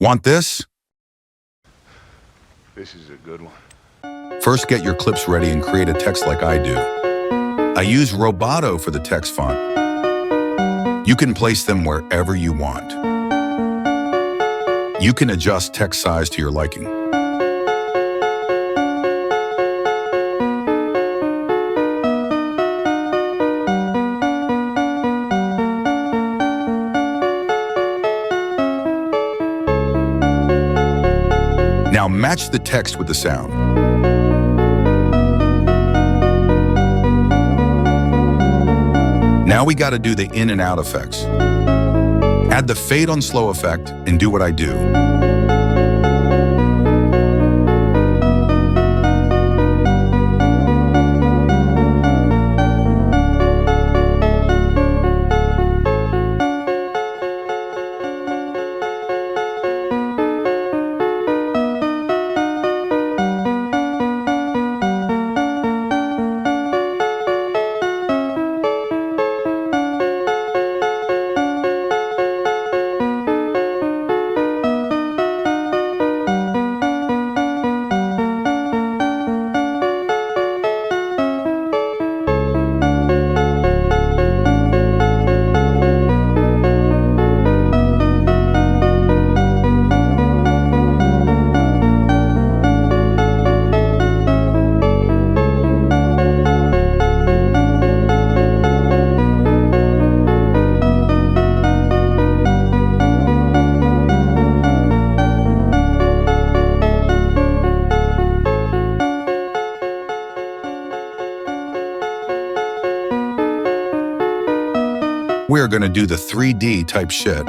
Want this? This is a good one. First, get your clips ready and create a text like I do. I use Roboto for the text font. You can place them wherever you want. You can adjust text size to your liking. Now match the text with the sound. Now we got to do the in and out effects. Add the fade on slow effect and do what I do. We're going to do the 3D type shit.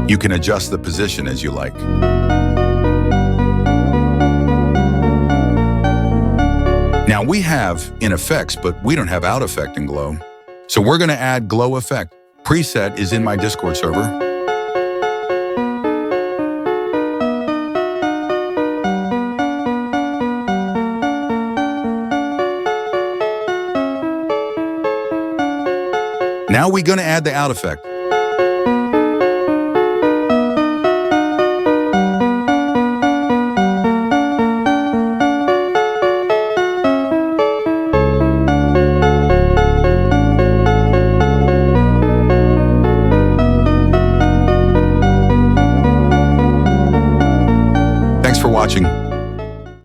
You can adjust the position as you like. Now we have in effects, but we don't have out effect in Glow. So we're going to add glow effect. Preset is in my Discord server. Now we're going to add the out effect. Thanks for watching.